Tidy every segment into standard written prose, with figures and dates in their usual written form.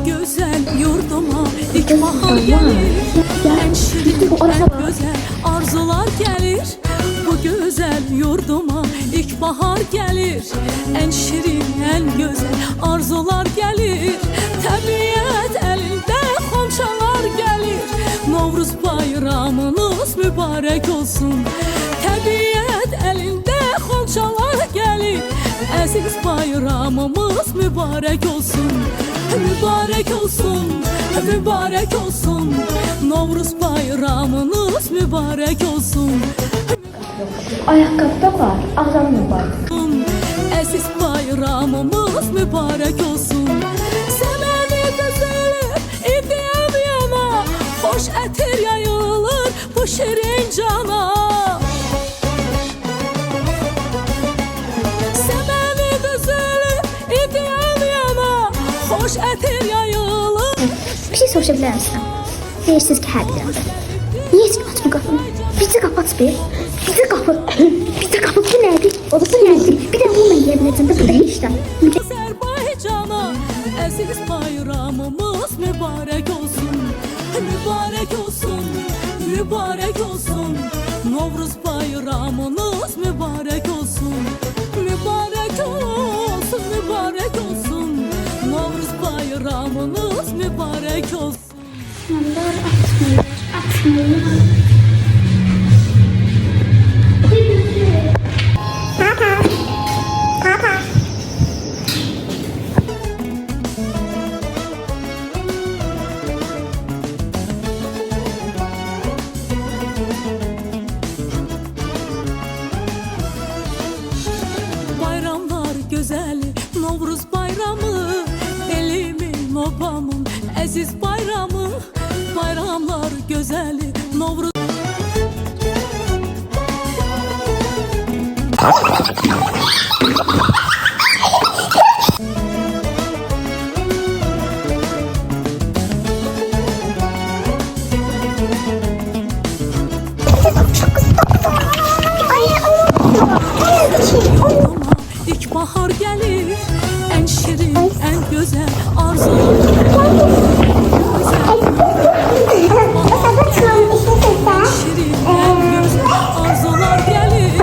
güzel yurduma ilk bahar gelir. En şirin, en güzel arzular gelir. Bu güzel yurduma ilk bahar gelir. En şirin, en güzel arzular gelir. Təbiət elinde xonçalar gelir. Novruz bayramınız mübarek olsun. Təbiət elinde xonçalar gelir. Aziz bayramımız mübarek olsun. Mübarek olsun, mübarek olsun. Novruz bayramınız mübarek olsun. Ayakkabıda var, ağzamda var. Aziz bayramımız mübarek olsun. Səməni düzülür, idiyəm yana. Xoş ətir yayılır bu şirin cana. Səməni düzülür, idiyəm yana. Xoş ətir yayılır. Bir şey soruşabilir misin? Deyirsiniz ki, hər bilirəm. Niye hiç açmı qapını? Bizi kapat bir. Bizi kapı. Bizi kapı bu nədir? Odası nədir? Bir də bununla yiyə biləcəm də bu da heç də. Azərbaycana əziz bayramımız mübarek olsun. Mübarek olsun, mübarek olsun. Novruz bayramınız mübarek olsun. Mübarek olsun, mübarek olsun. Novruz bayramınız mübarek olsun. Onlar atmıyor. Bayramlar güzeli Novruz bayramı, elimin obamın aziz bayramı. Bayramlar güzeli Novruz. İlk bahar gelir, en şirin, en güzel arzular. Şirin, en güzel arzular gelir.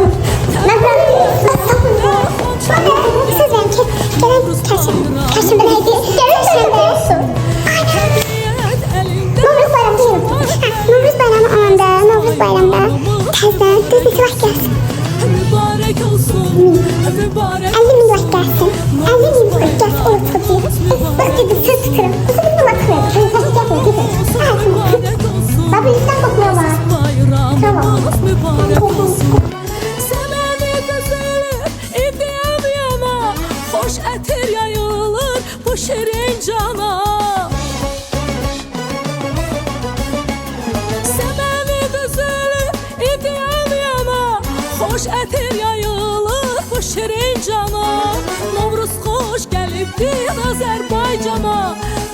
Mübarek olsun, mübarek olsun. Bayramımız mübarek olsun. Səməni düzülür, idiyəm yana. Xoş ətir yayılır bu şirin cana. Səməni düzülür, idiyəm yana. Xoş ətir yayılır bu şirin cana. Novruz xoş gəlibdir Azərbaycana.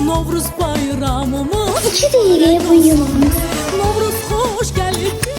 Novruz bayramımız. 2 dəqiqəyə bu yılımız. Novruz xoş gəlibdir.